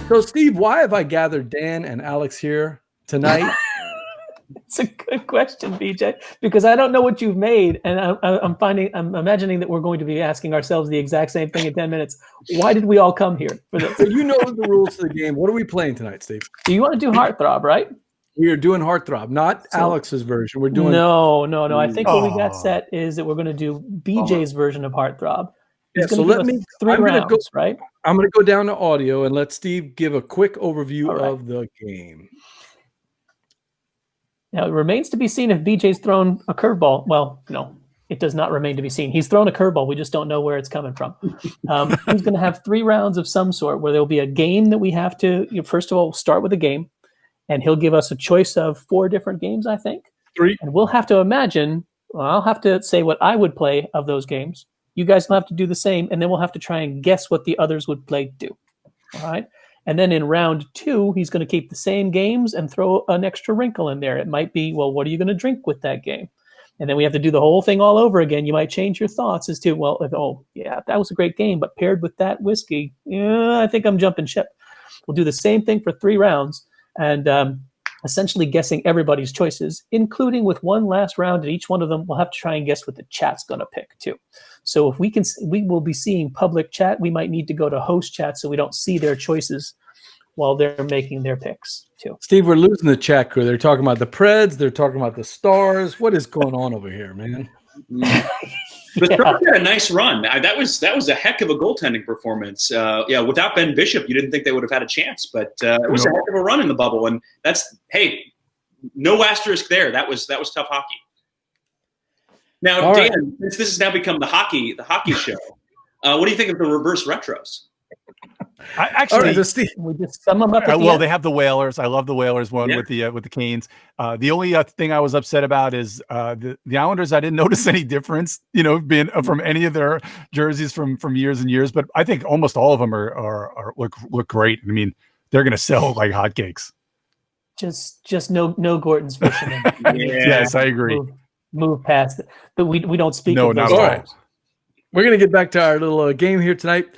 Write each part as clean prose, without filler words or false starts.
So, Steve, why have I gathered Dan and Alex here tonight? It's a good question, BJ, because I don't know what you've made, and I'm imagining that we're going to be asking ourselves the exact same thing in 10 minutes. Why did we all come here for this? So you know the rules of the game. What are we playing tonight, Steve? Do you want to do Heartthrob, right? We are doing Heartthrob, not Alex's version. We're doing no. I think what we got set is that we're going to do BJ's version of Heartthrob. Yeah, so let me 3 rounds, right? I'm going to go down to audio and let Steve give a quick overview of the game. Now, it remains to be seen if BJ's thrown a curveball. Well, no, it does not remain to be seen. He's thrown a curveball. We just don't know where it's coming from. He's going to have 3 rounds of some sort where there'll be a game that we have to, first of all, start with a game. And he'll give us a choice of 4 different games, I think. 3. And we'll have to imagine, I'll have to say what I would play of those games. You guys will have to do the same. And then we'll have to try and guess what the others would play too. All right. And then in round 2, he's going to keep the same games and throw an extra wrinkle in there. It might be, well, what are you going to drink with that game? And then we have to do the whole thing all over again. You might change your thoughts as to, well, that was a great game, but paired with that whiskey, I think I'm jumping ship. We'll do the same thing for 3 rounds and essentially guessing everybody's choices, including with one last round. And each one of them, we'll have to try and guess what the chat's going to pick too. So if we will be seeing public chat. We might need to go to host chat so we don't see their choices while they're making their picks too. Steve, we're losing the chat crew. They're talking about the Preds. They're talking about the Stars. What is going on over here, man? The Stars had a nice run. That was a heck of a goaltending performance. Without Ben Bishop, you didn't think they would have had a chance, but it was a heck of a run in the bubble. And no asterisk there. That was tough hockey. Now, Dan, since this has now become the hockey show, what do you think of the reverse retros? We just sum them up. They have the Whalers. I love the Whalers one with the Canes. The only thing I was upset about is the Islanders. I didn't notice any difference, being from any of their jerseys from years and years. But I think almost all of them are look great. I mean, they're going to sell like hotcakes. Just no Gorton's fishing. Yes, I agree. Move past it, but we don't speak. No, of not those at all. We're going to get back to our little game here tonight.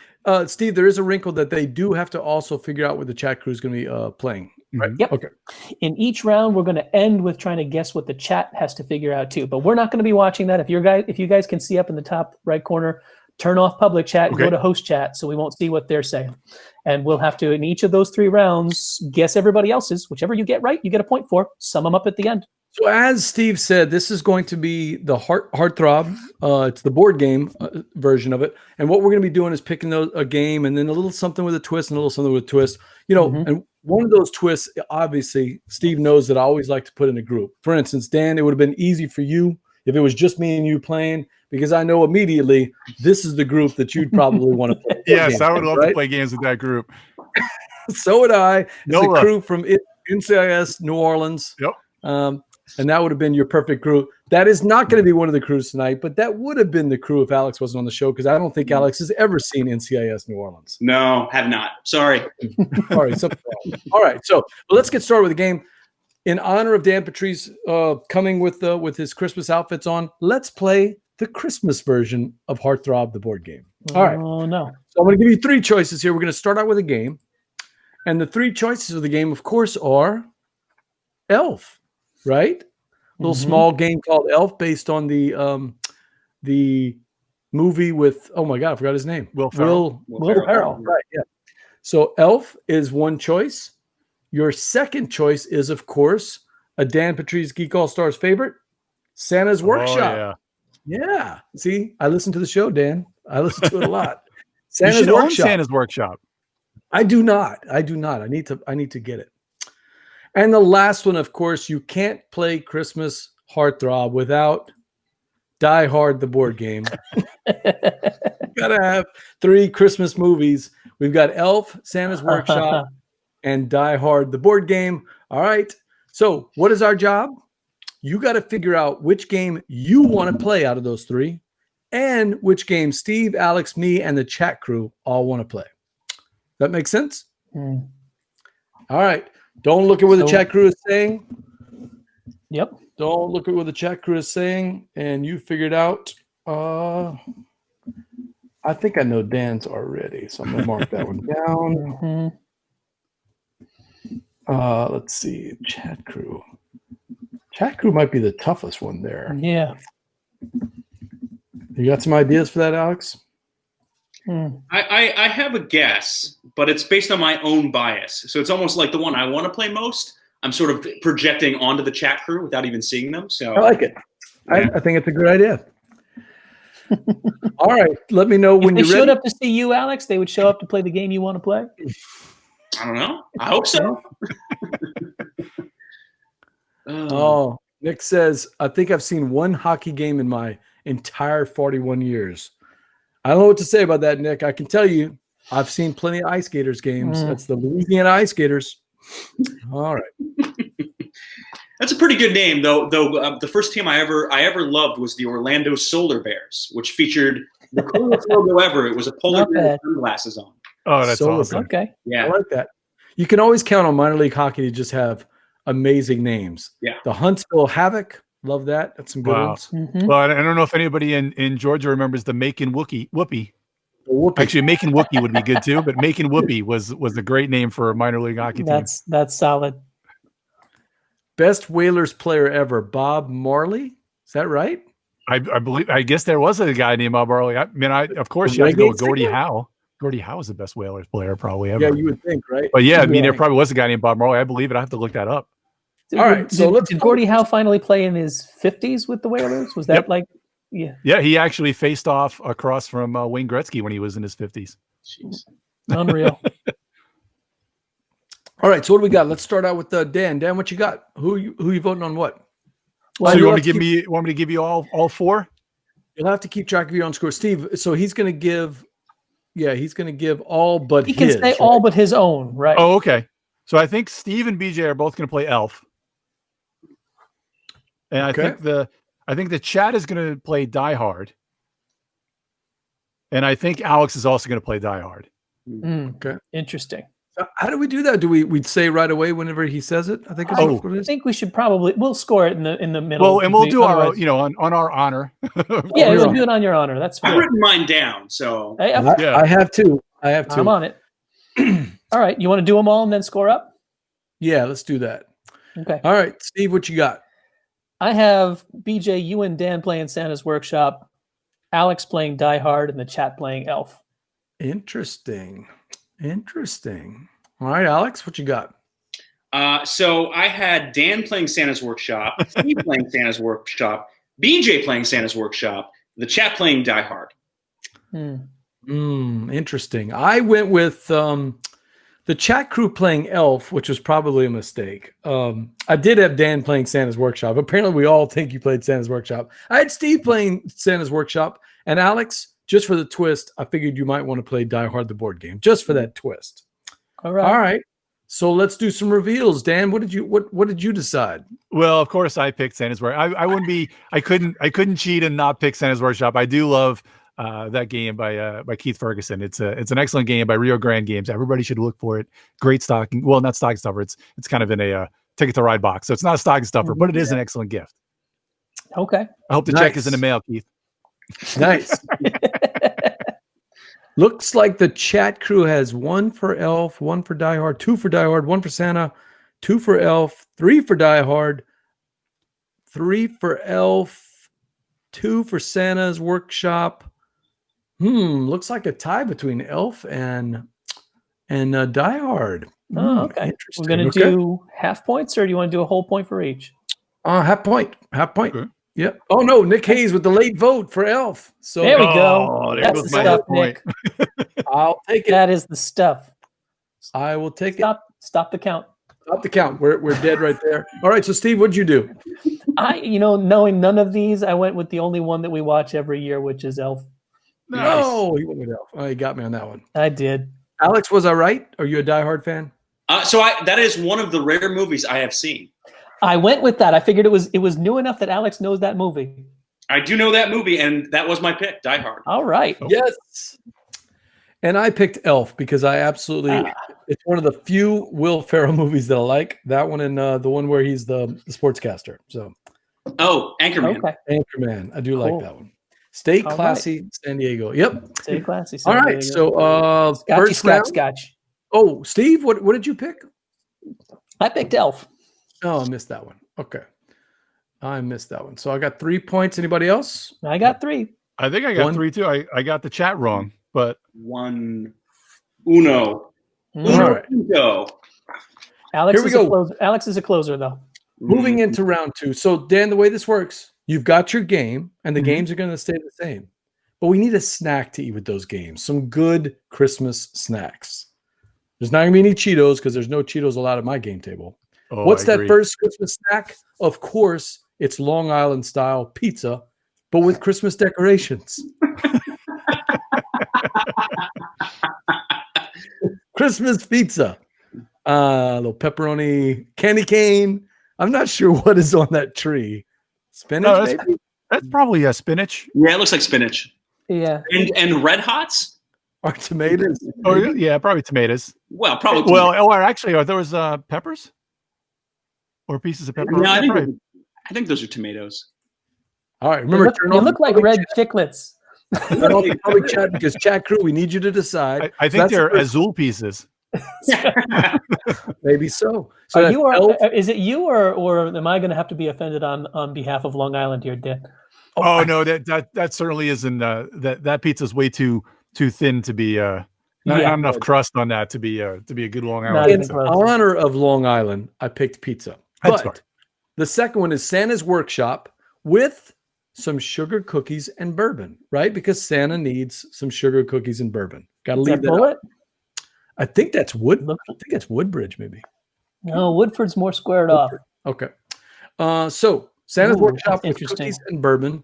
Steve, there is a wrinkle that they do have to also figure out what the chat crew is going to be playing. Right? Yep. Okay. In each round, we're going to end with trying to guess what the chat has to figure out too. But we're not going to be watching that. If you guys can see up in the top right corner, turn off public chat and go to host chat, so we won't see what they're saying. And we'll have to, in each of those 3 rounds, guess everybody else's. Whichever you get right, you get a point for. Sum them up at the end. So as Steve said, this is going to be the Heartthrob. It's the board game version of it. And what we're going to be doing is picking a game and then a little something with a twist and a little something with a twist. And one of those twists, obviously, Steve knows that I always like to put in a group. For instance, Dan, it would have been easy for you if it was just me and you playing, because I know immediately this is the group that you'd probably want to play. Yes, I would love to play games with that group. So would I. It's the crew from NCIS New Orleans. Yep. And that would have been your perfect crew. That is not going to be one of the crews tonight, but that would have been the crew if Alex wasn't on the show, because I don't think Alex has ever seen NCIS New Orleans. No, have not. Sorry. All right. So let's get started with the game. In honor of Dan Patriss coming with his Christmas outfits on, let's play the Christmas version of Heartthrob, the board game. All right. Oh, no. So I'm going to give you 3 choices here. We're going to start out with a game. And the 3 choices of the game, of course, are Elf. Right? A little small game called Elf, based on the movie with, oh my God, I forgot his name. Will Ferrell. Right, yeah. So Elf is one choice. Your second choice is, of course, a Dan Patriss Geek All-Stars favorite, Santa's Workshop. Yeah. See, I listen to the show, Dan. I listen to it a lot. Santa's Workshop. Santa's Workshop. I do not. I need to get it. And the last one, of course, you can't play Christmas Heartthrob without Die Hard, the board game. Gotta have 3 Christmas movies. We've got Elf, Santa's Workshop, and Die Hard, the board game. All right. So what is our job? You got to figure out which game you want to play out of those 3, and which game Steve, Alex, me, and the chat crew all want to play. That makes sense? All right. Don't look at what the chat crew is saying. Yep. Don't look at what the chat crew is saying, and you figured out. I think I know Dan's already, so I'm gonna mark that one down. Let's see, chat crew. Chat crew might be the toughest one there. Yeah. You got some ideas for that, Alex? I have a guess, but it's based on my own bias. So it's almost like the one I want to play most. I'm sort of projecting onto the chat crew without even seeing them. So I like it. Yeah. I think it's a good idea. All right, let me know when If you're they showed ready. up to see you, Alex, they would show up to play the game you want to play. I don't know. I hope so. Oh, Nick says, I think I've seen one hockey game in my entire 41 years. I don't know what to say about that, Nick. I can tell you, I've seen plenty of Ice Gators games. That's the Louisiana Ice Gators. All right. That's a pretty good name, though. The first team I ever loved was the Orlando Solar Bears, which featured the coolest logo ever. It was a polar Not bear bad. with sunglasses on. Oh, that's So awesome. Okay. Yeah, I like that. You can always count on minor league hockey to just have amazing names. Yeah. The Huntsville Havoc. Love that. That's some good Wow. ones. Well, I don't know if anybody in Georgia remembers the Macon Whoopie. Whoopee. Actually, Macon Wookie would be good too, but Macon Whoopie was a great name for a minor league hockey team. That's solid. Best Whalers player ever, Bob Marley. Is that right? I guess there was a guy named Bob Marley. I mean, of course you have to go with Gordie Howe. Gordie Howe is the best Whalers player probably ever. Yeah, you would think, right? But yeah, I mean, there probably was a guy named Bob Marley. I believe it. I have to look that up. All right, so did Gordie Howe finally play in his 50s with the Whalers? Was that yeah? Yeah, he actually faced off across from Wayne Gretzky when he was in his 50s. Jeez. Unreal. All right, so what do we got? Let's start out with Dan. Dan, what you got? Who you voting on? What? So you you'll want have me to give you all four? You'll have to keep track of your own score, Steve. So he's going to give. Yeah, he's going to give all but He can his. say right? all but his own, right? Oh, okay. So I think Steve and BJ are both going to play Elf, and Okay. I think the chat is going to play Die Hard, and I think Alex is also going to play Die Hard. Okay. Interesting. So how do we do that? Do we'd say right away whenever he says it? I think. I think we should we'll score it in the middle. Well, and we'll do our otherwise- on our honor. Yeah, we'll do it on your honor. That's I've fine. written mine down, so I have two. I'm on it. All right, you want to do them all and then score up? Yeah, let's do that. Okay. All right, Steve, what you got? I have BJ, you and Dan playing Santa's Workshop, Alex playing Die Hard, and the chat playing Elf. Interesting. All right, Alex, what you got? So I had Dan playing Santa's Workshop, Steve playing Santa's Workshop, BJ playing Santa's Workshop, the chat playing Die Hard. Interesting. I went with the chat crew playing Elf, which was probably a mistake. I did have Dan playing Santa's Workshop. Apparently, we all think you played Santa's Workshop. I had Steve playing Santa's Workshop, and Alex, just for the twist, I figured you might want to play Die Hard, the board game, just for that twist. All right. All right. So let's do some reveals. Dan, what did you decide? Well, of course, I picked Santa's Workshop. I couldn't cheat and not pick Santa's Workshop. I do love that game by Keith Ferguson. It's an excellent game by Rio Grande Games. Everybody should look for it. Great stocking. Well, not stocking stuffer. It's kind of in a Ticket to Ride box. So it's not a stocking stuffer, but it is an excellent gift. Okay. I hope the check is in the mail, Keith. Nice. Looks like the chat crew has 1 for Elf, 1 for Die Hard, 2 for Die Hard, 1 for Santa, 2 for Elf, 3 for Die Hard, 3 for Elf, 2 for Santa's Workshop. Looks like a tie between Elf and Die Hard. Oh, okay. Interesting. We're going to do half points, or do you want to do a whole point for each? Half point. Okay. Yep. Oh no, Nick Hayes with the late vote for Elf. So There we go. there That's goes the my stuff, point. Nick. I'll take it. That is the stuff. I will take it. Stop the count. Stop the count. We're dead right there. All right. So Steve, what'd you do? Knowing none of these, I went with the only one that we watch every year, which is Elf. No, he went with Elf. Oh, he got me on that one. I did. Alex, was I right? Are you a Die Hard fan? So that is one of the rare movies I have seen. I went with that. I figured it was new enough that Alex knows that movie. I do know that movie, and that was my pick, Die Hard. All right. Yes. And I picked Elf because I absolutely It's one of the few Will Ferrell movies that I like. That one and the one where he's the sportscaster. So, Anchorman. Okay. Anchorman. I do Cool. like that one. Stay All classy, San Diego. Yep. Stay classy. All right. So, Scotchy, first round. Scotch. Oh, Steve, what did you pick? I picked Elf. Oh, I missed that one. Okay. I missed that one. So I got 3 points. Anybody else? I got 3. I think I got One. 3 too. I got the chat wrong, but Uno. All right. Uno. Alex Here we is a go. closer. Alex is a closer, though. Moving into round 2. So, Dan, the way this works, you've got your game, and the games are going to stay the same. But we need a snack to eat with those games. Some good Christmas snacks. There's not going to be any Cheetos because there's no Cheetos allowed at my game table. oh, What's I that agree. first Christmas snack? Of course, it's Long Island style pizza, but with Christmas decorations. Christmas pizza. A little pepperoni candy cane. I'm not sure what is on that tree. Spinach, No, that's- maybe? That's probably a spinach. Yeah, it looks like spinach. Yeah. And Red Hots? Or tomatoes? Oh yeah, probably tomatoes. Well, probably. Well, or actually, are those peppers or pieces of pepper? no, Yeah, probably. I think those are tomatoes. All right, You remember, look, turn you off look the like public red chat. chiclets. Turn off the public chat because Chat Crew, we need you to decide. I So think that's they're the first- azul pieces. maybe so. So Are that's you or, elf. is it you or am I going to have to be offended on behalf of Long Island here, Dan? Oh no, that certainly isn't. That pizza's way too thin to be. Not Yeah. enough crust on that to be a good Long Not Island even In pizza. close. honor of Long Island, I picked pizza. That's But fine. the second one is Santa's Workshop with some sugar cookies and bourbon, right? Because Santa needs some sugar cookies and bourbon. Got to Is leave that that out. Bullet? I think that's Wood. Look- I think that's Woodbridge, maybe. No, Woodford's more squared off. Okay. So Santa's Ooh, Workshop that's with interesting. cookies and bourbon.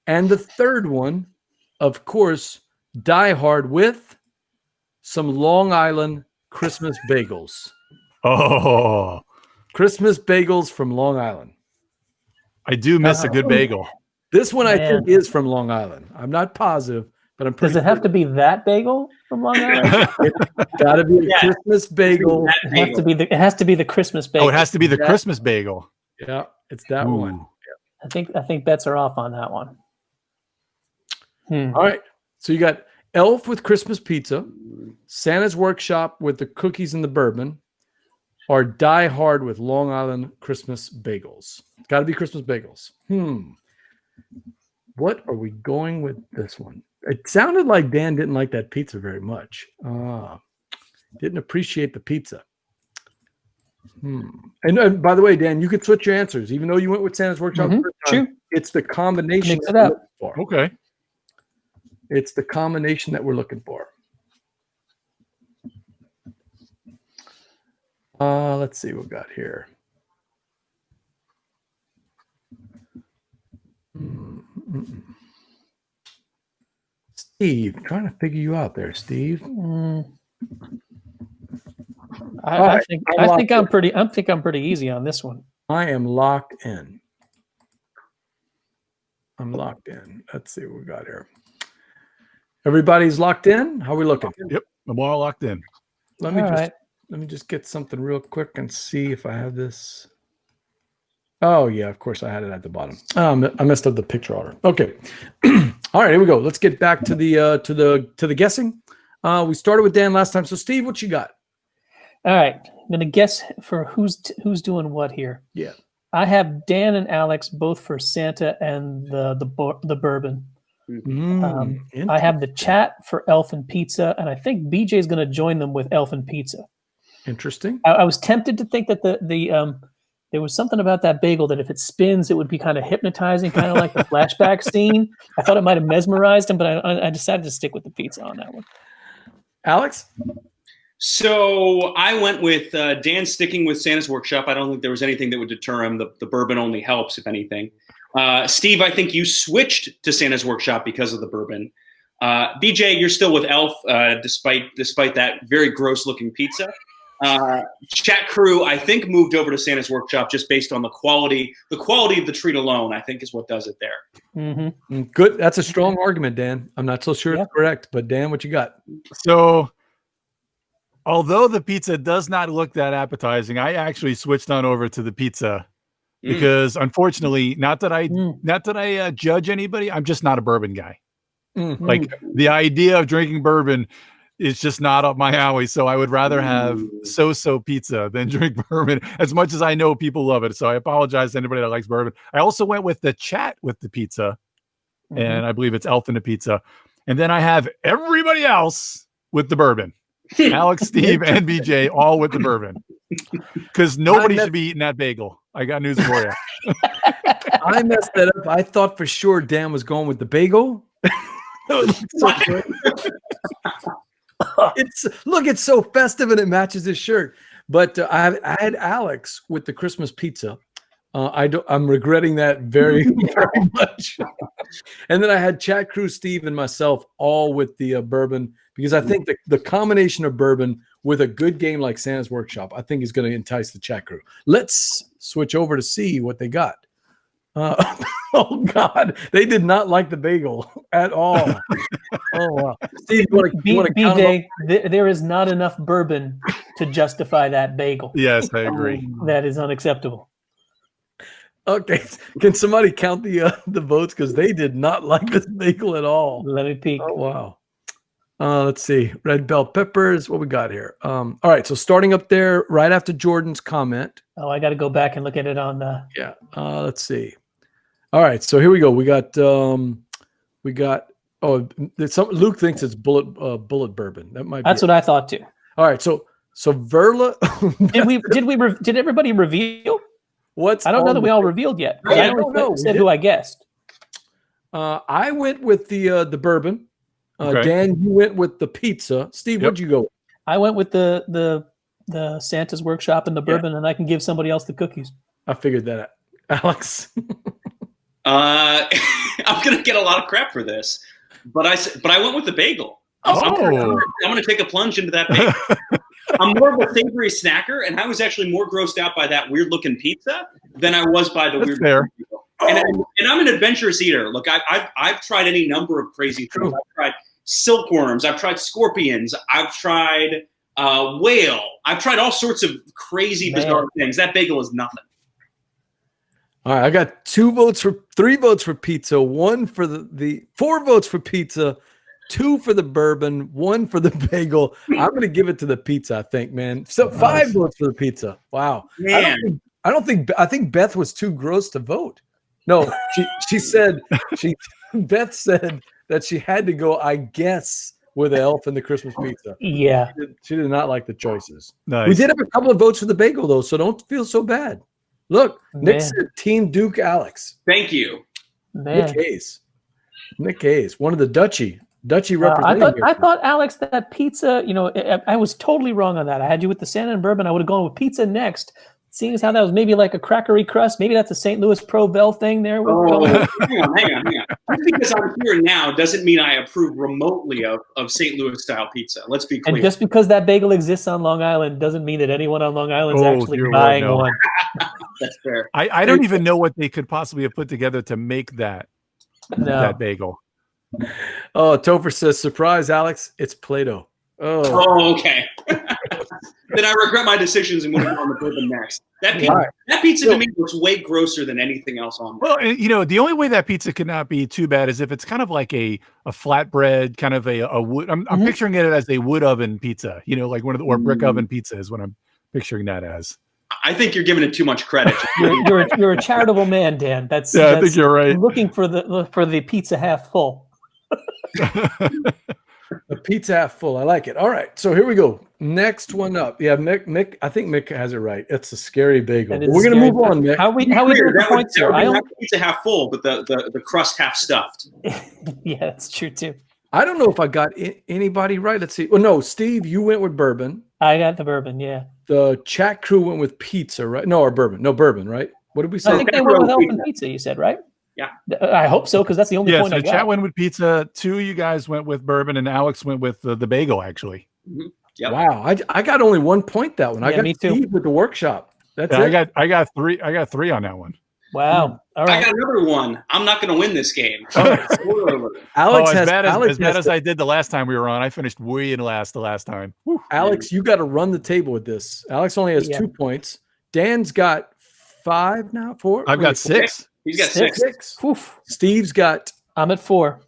And the third one, of course, Die Hard with some Long Island Christmas bagels. Oh, Christmas bagels from Long Island. I do miss a good Oh. bagel. This one I Man. think is from Long Island. I'm not positive, but I'm pretty Does it have to be that bagel from Long Island? Got to be a Yeah. Christmas bagel. That It has to be the. It has to be the Christmas bagel. Oh, it has to be the That- Christmas bagel. Yeah, it's that one. Ooh. I think bets are off on that one. All right. So you got Elf with Christmas pizza, Santa's Workshop with the cookies and the bourbon, or Die Hard with Long Island Christmas bagels. Got to be Christmas bagels. What are we going with this one? It sounded like Dan didn't like that pizza very much. Didn't appreciate the pizza. And by the way, Dan, you could switch your answers. Even though you went with Santa's Workshop the first time, True. it's the combination Mix that it we're up. looking for. Okay. It's the combination that we're looking for. Let's see what we got here. Steve, trying to figure you out there, Steve. I right, think I'm I think I'm pretty easy on this one. I am locked in. I'm locked in. Let's see what we got here. Everybody's locked in? How are we looking? Yep. I'm all locked in. Let me All just right. let me just get something real quick and see if I have this. Oh yeah, of course I had it at the bottom. I messed up the picture order. Okay. All right, here we go. Let's get back to the guessing. We started with Dan last time. So Steve, what you got? All right. I'm gonna guess for who's doing what here. Yeah. I have Dan and Alex both for Santa and the bourbon. I have the chat for Elf and Pizza, and I think BJ is going to join them with Elf and Pizza. Interesting. I was tempted to think that there was something about that bagel that if it spins, it would be kind of hypnotizing, kind of like the flashback scene. I thought it might have mesmerized him, but I decided to stick with the pizza on that one. Alex? So I went with Dan sticking with Santa's Workshop. I don't think there was anything that would deter him. The bourbon only helps, if anything. Steve, I think you switched to Santa's Workshop because of the bourbon. BJ, you're still with Elf, despite that very gross-looking pizza. Chat Crew, I think, moved over to Santa's Workshop just based on the quality of the treat alone, I think is what does it there. Mm-hmm. Good. That's a strong argument, Dan. I'm not so sure it's correct, but Dan, what you got? So Although the pizza does not look that appetizing, I actually switched on over to the pizza because, unfortunately, not that I judge anybody. I'm just not a bourbon guy. Like the idea of drinking bourbon is just not up my alley. So I would rather have so-so pizza than drink bourbon, as much as I know people love it. So I apologize to anybody that likes bourbon. I also went with the chat with the pizza, and I believe it's Elf in the pizza. And then I have everybody else with the bourbon. Alex, Steve, and BJ all with the bourbon. Because nobody should be eating that bagel. I got news for you. I messed that up. I thought for sure Dan was going with the bagel. It's so festive and it matches his shirt. But I had Alex with the Christmas pizza. I'm regretting that very, very much. And then I had Chat Krewe, Steve, and myself all with the bourbon, because I think the combination of bourbon with a good game like Santa's Workshop, I think is going to entice the Chat Krewe. Let's switch over to see what they got. Oh God, they did not like the bagel at all. Oh wow, Steve, you want to BJ, there is not enough bourbon to justify that bagel. Yes, I agree. That is unacceptable. Okay, can somebody count the votes, because they did not like this bagel at all? Let me peek. Oh wow. Let's see. Red bell peppers. What we got here? All right. So starting up there right after Jordan's comment. Oh, I got to go back and look at it on. Yeah. Let's see. All right. So here we go. We got. Oh, Luke thinks it's bullet bourbon. That might. That's what I thought too. All right. So Verla. Did everybody reveal? I don't know that we all revealed yet. I don't know. Said who I guessed. I went with the bourbon. Okay. Dan, you went with the pizza. Steve, what'd you go with? I went with the Santa's Workshop and the bourbon, and I can give somebody else the cookies. I figured that out. Alex. I'm gonna get a lot of crap for this, but I went with the bagel. Oh. I'm gonna take a plunge into that bagel. I'm more of a savory snacker, and I was actually more grossed out by that weird looking pizza than I was by the weird bagel. And I'm an adventurous eater. Look, I've tried any number of crazy things. I've tried silkworms. I've tried scorpions. I've tried whale. I've tried all sorts of crazy, bizarre things. That bagel is nothing. All right, I got 3 votes for pizza, 1 for the 4 votes for pizza, 2 for the bourbon, 1 for the bagel. I'm going to give it to the pizza, I think, man. So 5 votes for the pizza. Wow. Man. I think Beth was too gross to vote. No, she said Beth said that she had to go, I guess, with Elf and the Christmas pizza. Yeah. She did not like the choices. Nice. We did have a couple of votes for the bagel, though, so don't feel so bad. Look, Nick said Team Duke Alex. Thank you. Man. Nick Hayes, one of the Dutchy representatives. I thought, Alex, that pizza, I was totally wrong on that. I had you with the Santa and bourbon. I would have gone with pizza next. Seeing as how that was maybe like a crackery crust, maybe that's a St. Louis Pro-Vel thing there. Hang on. Just because I'm here now doesn't mean I approve remotely of St. Louis style pizza. Let's be clear. And just because that bagel exists on Long Island doesn't mean that anyone on Long Island is actually buying one. That's fair. I don't even know what they could possibly have put together to make that bagel. Oh, Topher says, surprise, Alex, it's Play-Doh. Oh, okay. Then I regret my decisions and moving on to bourbon next. That pizza to me looks way grosser than anything else on there. Well, the only way that pizza could not be too bad is if it's kind of like a flatbread, kind of a wood. I'm picturing it as a wood oven pizza, like one of the, or brick oven pizza is what I'm picturing that as. I think you're giving it too much credit. You're a charitable man, Dan. I think you're right. I'm looking for the pizza half full. The pizza half full. I like it. All right. So here we go. Next one up. Yeah, Mick. I think Mick has it right. It's a scary bagel. We're going to move on, Mick. How we doing the points here? I don't pizza half full, but the crust half stuffed. Yeah, that's true too. I don't know if I got anybody right. Let's see. Well, no, Steve, you went with bourbon. I got the bourbon. Yeah. The Chat Krewe went with pizza, right? No, or bourbon. No, bourbon, right? What did we say? I think they went with Elf and pizza. You said, right? Yeah. I hope so, because that's the only point I got. Chat went with pizza. 2 you guys went with bourbon, and Alex went with the bagel, actually. Mm-hmm. Yep. Wow. I got only 1 point that one. I got me too. Steve with the workshop. That's it. I got 3. I got 3 on that one. Wow. All I right. got another one. I'm not going to win this game. Oh. Spoiler alert. Alex as has bad Alex has as I did the last time we were on. I finished way in last the last time. Whew. Alex, you got to run the table with this. Alex only has 2 points. Dan's got 5 now. 4. I've got 6. He's got 6. 6. Oof. Steve's got, I'm at 4.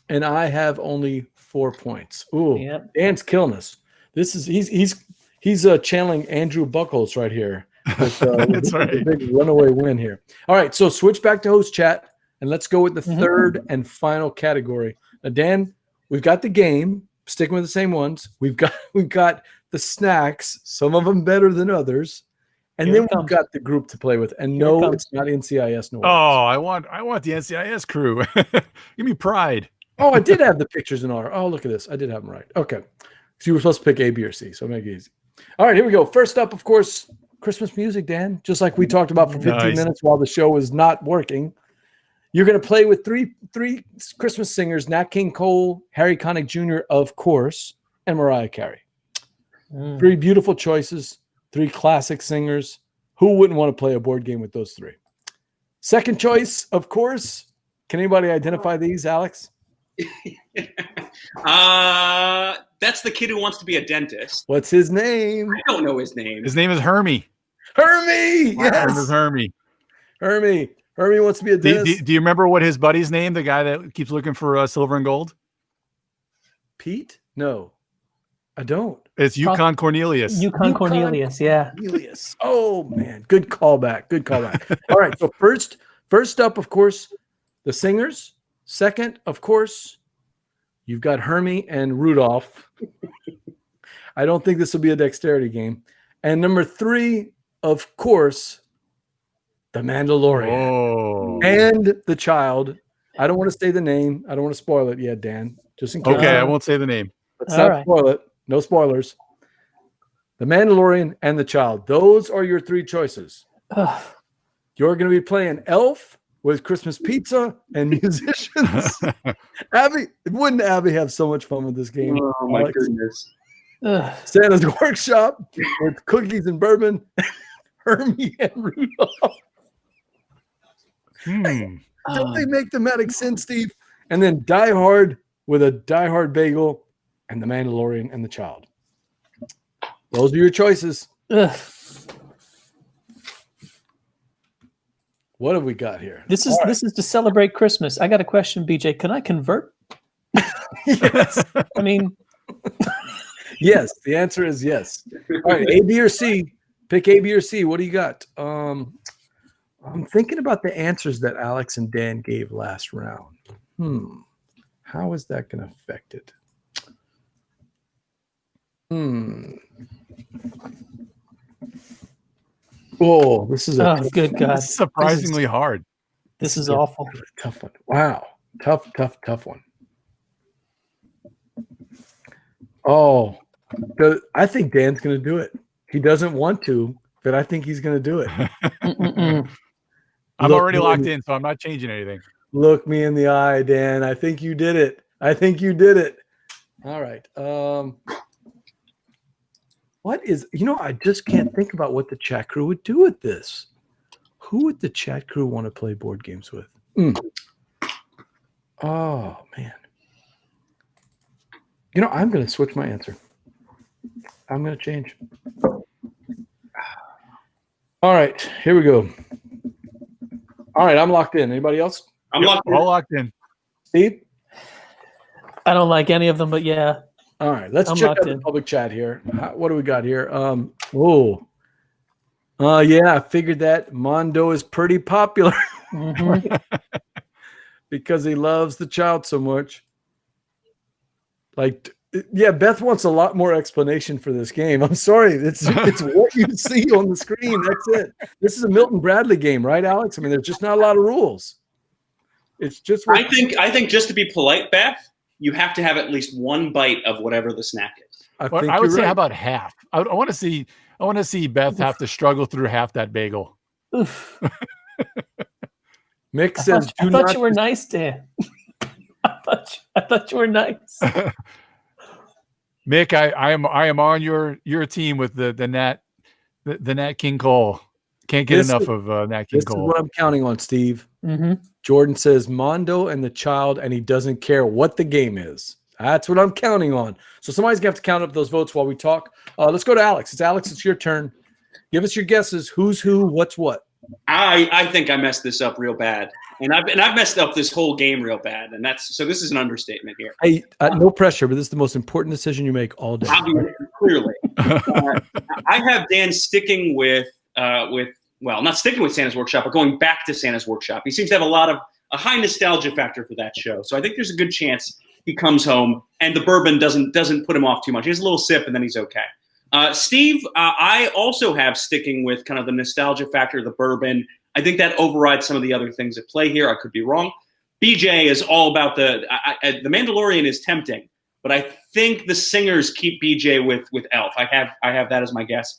and I have only 4 points. Ooh, Yep. Dan's killing us. This is he's channeling Andrew Buckholz right here. With, That's right. A big runaway win here. All right, so switch back to host chat, and let's go with the third and final category. Now, Dan, we've got the game, sticking with the same ones. We've got the snacks, some of them better than others, and then we've got the group to play with. And no, it's not NCIS. No. Oh, I want the NCIS crew. Give me pride. Oh, I did have the pictures in order. Oh, look at this. I did have them right. Okay. So you were supposed to pick A, B, or C, so make it easy. All right, here we go. First up, of course, Christmas music, Dan. Just like we talked about for 15 minutes while the show was not working. You're going to play with three Christmas singers, Nat King Cole, Harry Connick Jr., of course, and Mariah Carey. 3 beautiful choices, 3 classic singers. Who wouldn't want to play a board game with those 3? Second choice, of course. Can anybody identify these, Alex? That's the kid who wants to be a dentist. What's his name? I don't know his name. His name is Hermie. Hermie! His name is Yes! Hermie. Hermie wants to be a dentist. Do you remember what his buddy's name? The guy that keeps looking for silver and gold? Pete? No, I don't. It's Yukon Cornelius. Yukon Cornelius, yeah. Cornelius. Oh, man. Good callback. Good callback. All right. So first up, of course, the singers. Second, of course, you've got Hermie and Rudolph. I don't think this will be a dexterity game. And number 3, of course, the Mandalorian. Oh. And the child. I don't want to say the name. I don't want to spoil it yet, Dan. Just in case. Okay, I won't say the name. Let's not spoil it. No spoilers. The Mandalorian and the child. Those are your 3 choices. You're going to be playing Elf with Christmas pizza and musicians. Wouldn't Abby have so much fun with this game? Oh, my goodness. Santa's Workshop with cookies and bourbon. Hermie and Rudolph. Don't they make thematic sense, Steve? And then Die Hard with a Die Hard bagel and the Mandalorian and the child. Those are your choices. What have we got here? This is to celebrate Christmas. I got a question, BJ. Can I convert? Yes. I mean, yes. The answer is yes. All right, A, B, or C. Pick A, B, or C. What do you got? I'm thinking about the answers that Alex and Dan gave last round. How is that going to affect it? Oh, this is good God. This is surprisingly hard. This is awful. Tough one. Wow. Tough one. Oh, I think Dan's going to do it. He doesn't want to, but I think he's going to do it. I'm already locked in, so I'm not changing anything. Look me in the eye, Dan. I think you did it. All right. What is, I just can't think about what the chat crew would do with this. Who would the chat crew want to play board games with? Oh, man. I'm going to switch my answer. I'm going to change. All right, here we go. All right, I'm locked in. Anybody else? I'm all locked in. Steve? I don't like any of them, but yeah. All right, let's check out the public chat here. What do we got here? Yeah, I figured that Mondo is pretty popular because he loves the child so much. Beth wants a lot more explanation for this game. I'm sorry. It's what you see on the screen. That's it. This is a Milton Bradley game, right, Alex? I mean, there's just not a lot of rules. It's just I think just to be polite, Beth, you have to have at least one bite of whatever the snack is. I would say how about half? I want to see Beth have to struggle through half that bagel. Oof. Mick says, I thought you were nice, Dan. I thought you were nice. Mick, I am on your team with the Nat King Cole Can't get enough of Nat King This is Cole. what I'm counting on, Steve. Mm-hmm. Jordan says Mondo and the child, and he doesn't care what the game is. That's what I'm counting on. So somebody's going to have to count up those votes while we talk. Let's go to Alex. It's your turn. Give us your guesses. Who's who, what's what. I think I messed this up real bad. And I've messed up this whole game real bad. And so this is an understatement here. Hey, no pressure, but this is the most important decision you make all day. Obviously, clearly. I have Dan sticking with not sticking with Santa's Workshop, but going back to Santa's Workshop. He seems to have a high nostalgia factor for that show. So I think there's a good chance he comes home and the bourbon doesn't put him off too much. He has a little sip and then he's okay. Steve, I also have sticking with kind of the nostalgia factor of the bourbon. I think that overrides some of the other things at play here. I could be wrong. BJ is all about the Mandalorian is tempting, but I think the singers keep BJ with Elf. I have that as my guess.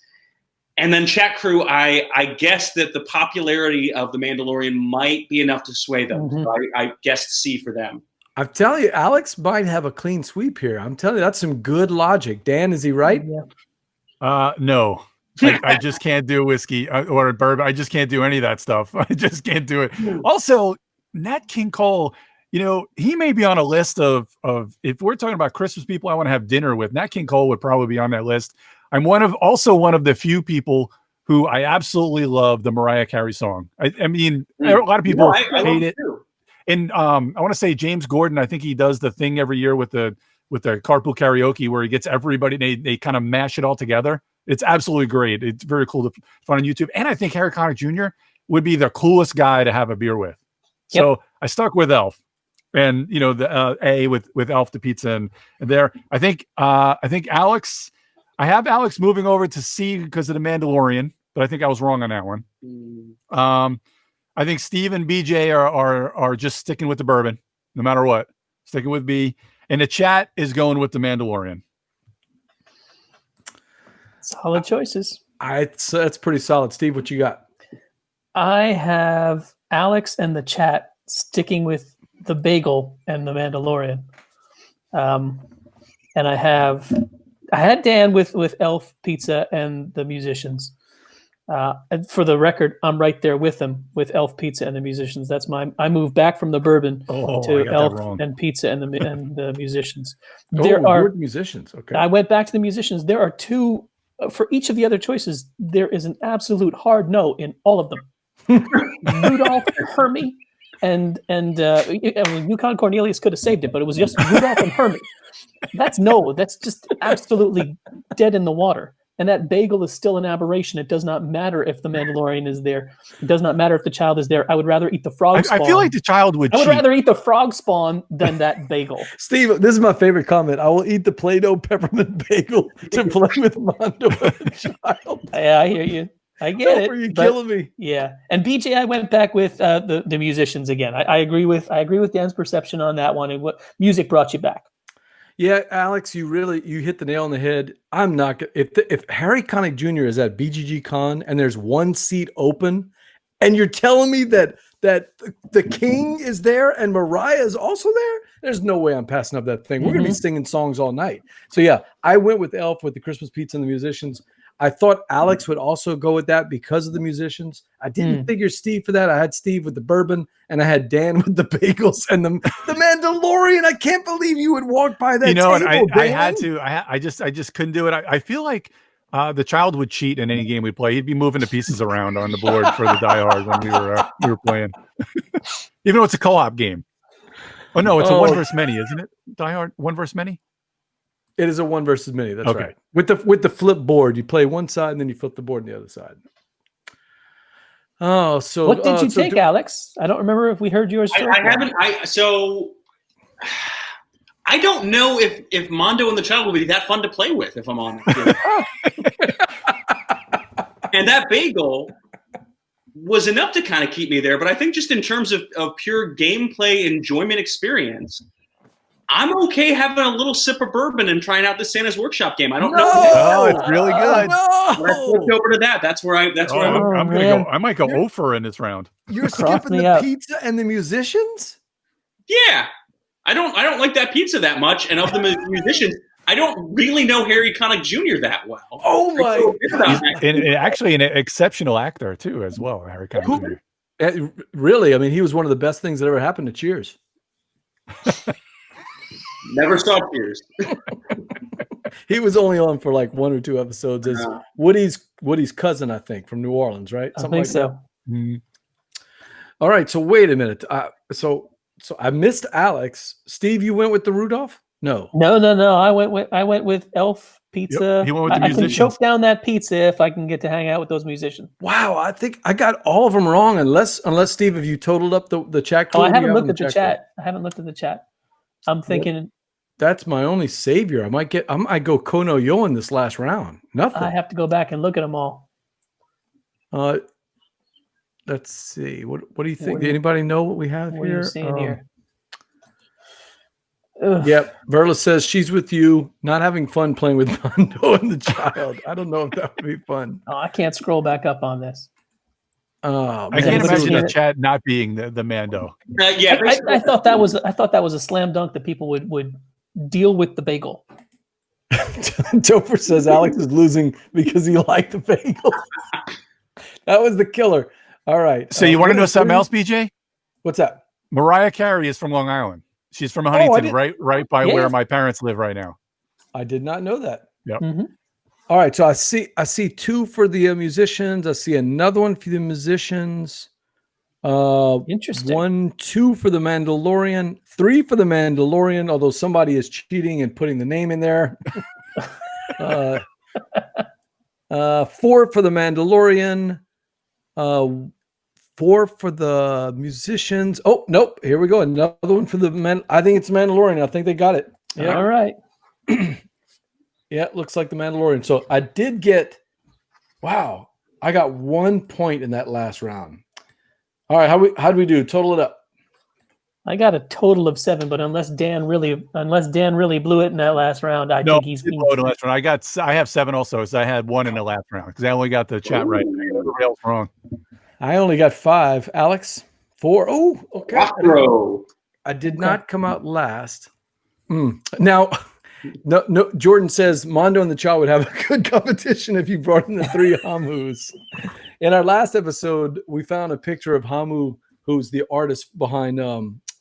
And then Chat Krewe, I guess that the popularity of The Mandalorian might be enough to sway them. Mm-hmm. So I guessed C for them. I'm telling you, Alex might have a clean sweep here. I'm telling you, that's some good logic. Dan, is he right? Yeah. No. I just can't do whiskey or bourbon. I just can't do any of that stuff. I just can't do it. Also, Nat King Cole, he may be on a list of if we're talking about Christmas people I want to have dinner with, Nat King Cole would probably be on that list. I'm one of the few people who I absolutely love the Mariah Carey song. I mean, a lot of people hate it. Too. And I want to say James Gordon, I think he does the thing every year with the carpool karaoke where he gets everybody, they kind of mash it all together. It's absolutely great. It's very cool to find on YouTube. And I think Harry Connick Jr. would be the coolest guy to have a beer with. So I stuck with Elf. And the A with Elf the pizza and there. I think Alex, I have Alex moving over to C because of the Mandalorian, but I think I was wrong on that one. I think Steve and BJ are just sticking with the bourbon, no matter what. Sticking with B. And the chat is going with the Mandalorian. Solid choices. That's pretty solid. Steve, what you got? I have Alex and the chat sticking with the bagel and the Mandalorian. And I had Dan with Elf Pizza and the musicians. And for the record, I'm right there with him with Elf Pizza and the musicians. I moved back from the bourbon to Elf and Pizza and the musicians. There are musicians. Okay. I went back to the musicians. There are two for each of the other choices. There is an absolute hard no in all of them. Rudolph, Hermie, and Yukon Cornelius could have saved it, but it was just Rudolph and Hermie. That's just absolutely dead in the water. And that bagel is still an aberration. It does not matter if the Mandalorian is there. It does not matter if the child is there. I would rather eat the frog spawn. I feel like the child would cheat. Rather eat the frog spawn than that bagel. Steve, this is my favorite comment. I will eat the Play-Doh peppermint bagel to play with Mondo and the child. Yeah, I hear you. I get it. You're killing me. Yeah. And BJ, I went back with the musicians again. I agree with Dan's perception on that one and what music brought you back. Yeah, Alex, you hit the nail on the head. I'm not if Harry Connick Jr. is at BGG Con and there's one seat open, and you're telling me that the King is there and Mariah is also there, there's no way I'm passing up that thing. We're gonna be singing songs all night. So yeah, I went with Elf with the Christmas pizza and the musicians. I thought Alex would also go with that because of the musicians. I didn't figure Steve for that. I had Steve with the bourbon, and I had Dan with the bagels and the Mandalorian. I can't believe you would walk by that table, and I Dan. had to. I just couldn't do it. I feel like the child would cheat in any game we play. He'd be moving the pieces around on the board for the diehard when we were playing. Even though it's a co-op game. Oh no, it's a 1 versus many, isn't it? Diehard 1 versus many. It is a 1 versus many. That's right. With the flip board, you play one side and then you flip the board on the other side. Oh, so what did you take, Alex? I don't remember if we heard yours. I haven't. I don't know if Mondo and the child will be that fun to play with. If I'm honest, and that bagel was enough to kind of keep me there. But I think just in terms of pure gameplay enjoyment experience, I'm okay having a little sip of bourbon and trying out the Santa's Workshop game. I don't know. Oh, it's really good. No. But I flipped over to that. That's where I'm gonna go. I might go over in this round. You're skipping the pizza and the musicians? Yeah. I don't like that pizza that much. And of the musicians, I don't really know Harry Connick Jr. that well. Oh my! And actually, an exceptional actor too, as well. Harry Connick Jr. Really, I mean, he was one of the best things that ever happened to Cheers. Never saw Cheers. He was only on for like 1 or 2 episodes as Woody's cousin, I think, from New Orleans, right? I think so. Mm-hmm. All right, so wait a minute. So I missed Alex. Steve, you went with the Rudolph? No. I went with Elf Pizza. Yep, he went with the I can musicians. choke down that pizza if I can get to hang out with those musicians. Wow, I think I got all of them wrong, unless Steve, have you totaled up the chat? Oh, I haven't looked at the chat. I haven't looked at the chat. I'm thinking that's my only savior. I might go Kono Yo in this last round. Nothing. I have to go back and look at them all. Let's see. What do you think? Anybody know what we have What here? are you seeing here? Yep. Verla says she's with you, not having fun playing with Mondo and the child. I don't know if that would be fun. Oh, I can't scroll back up on this. Oh, I can't imagine the chat not being the Mando. I thought that was a slam dunk that people would deal with the bagel. Topher says Alex is losing because he liked the bagel. That was the killer. All right. So you want to know something else, BJ? What's that? Mariah Carey is from Long Island. She's from Huntington, right by where my parents live right now. I did not know that. Yep. Mm-hmm. All right. So I see 2 for the musicians. I see another one for the musicians. Interesting. 1, 2 for the Mandalorian, 3 for the Mandalorian, although somebody is cheating and putting the name in there. 4 for the Mandalorian, 4 for the musicians. Oh, nope. Here we go. Another one for the men. I think it's Mandalorian. I think they got it. Yeah. All right. Yeah, it looks like the Mandalorian. So I did get, wow, I got 1 point in that last round. All right, how do we do? Total it up. I got a total of 7, but unless Dan really blew it in that last round, I think he's blew it in the last round. I have 7 also, so I had 1 in the last round because I only got the chat right. Everybody else wrong. I only got 5. Alex, 4. Oh, okay. I did not come out last. Now, no. Jordan says Mondo and the Child would have a good competition if you brought in the 3 Hamus. In our last episode, we found a picture of Hamu, who's the artist behind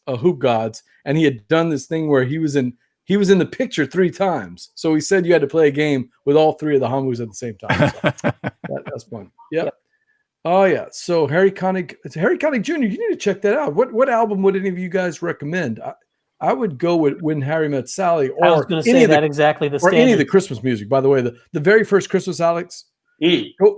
Hoop Gods, and he had done this thing where he was in the picture 3 times. So he said you had to play a game with all 3 of the Hamus at the same time. So that's fun. Yep. Oh yeah. So Harry Connick Jr. You need to check that out. What album would any of you guys recommend? I would go with When Harry Met Sally, or I was going to say that exactly. Or any of the Christmas music. By the way, the very first Christmas, Alex.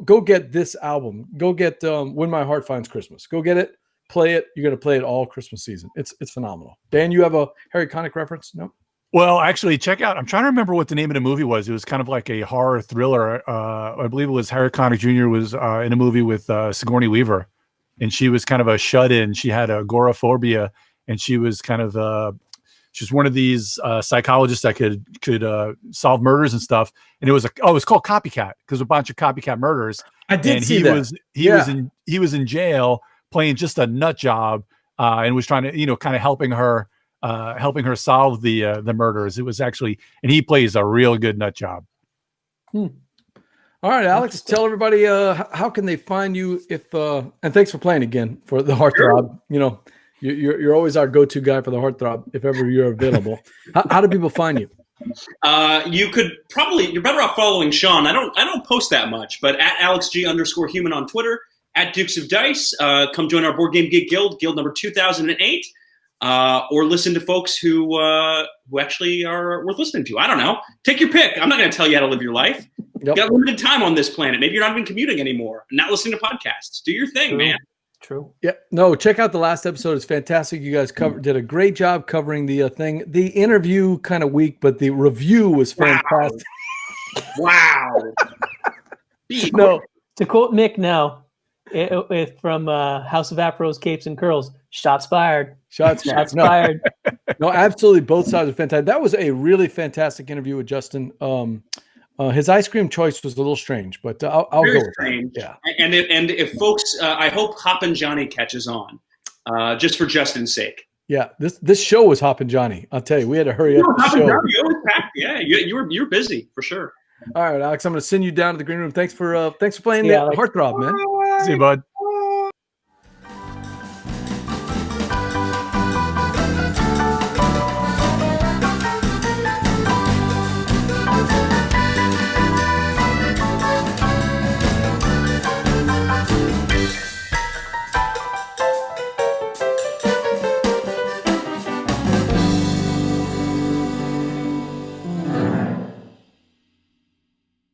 Go get this album. Go get When My Heart Finds Christmas. Go get it. Play it. You're going to play it all Christmas season. It's phenomenal. Dan, you have a Harry Connick reference? No? Well, actually, check out. I'm trying to remember what the name of the movie was. It was kind of like a horror thriller. I believe it was Harry Connick Jr. was in a movie with Sigourney Weaver, and she was kind of a shut-in. She had agoraphobia, and she was kind of she's one of these psychologists that could solve murders and stuff. And it was called Copycat because a bunch of copycat murders. I did see that. He was in jail playing just a nut job and was trying to kind of helping her solve the murders. It was actually, and he plays a real good nut job. All right, Alex, tell everybody how can they find you if and thanks for playing again for the Heartthrob. Sure. You're always our go-to guy for the Heartthrob if ever you're available. How do people find you? You're better off following Sean. I don't post that much, but at AlexG_human on Twitter, at Dukes of Dice. Come join our Board Game Geek Guild number 2008, or listen to folks who actually are worth listening to. I don't know. Take your pick. I'm not going to tell you how to live your life. Yep. You got limited time on this planet. Maybe you're not even commuting anymore. Not listening to podcasts. Do your thing, man. True. Yeah. No, check out the last episode. It's fantastic. You guys did a great job covering the thing. The interview kind of weak, but the review was fantastic. Wow. No, to quote Mick now, from House of Afros, Capes, and Curls, shots fired. Shots fired. No, absolutely. Both sides are fantastic. That was a really fantastic interview with Justin. His ice cream choice was a little strange, but I'll go with strange. Yeah. And if folks, I hope Hoppin' Johnny catches on, just for Justin's sake. Yeah, this show was Hoppin' Johnny. I'll tell you, we had to hurry up the show. You always packed. Yeah, you're busy for sure. All right, Alex, I'm going to send you down to the green room. Thanks for playing the Heartthrob, man. See you, bud.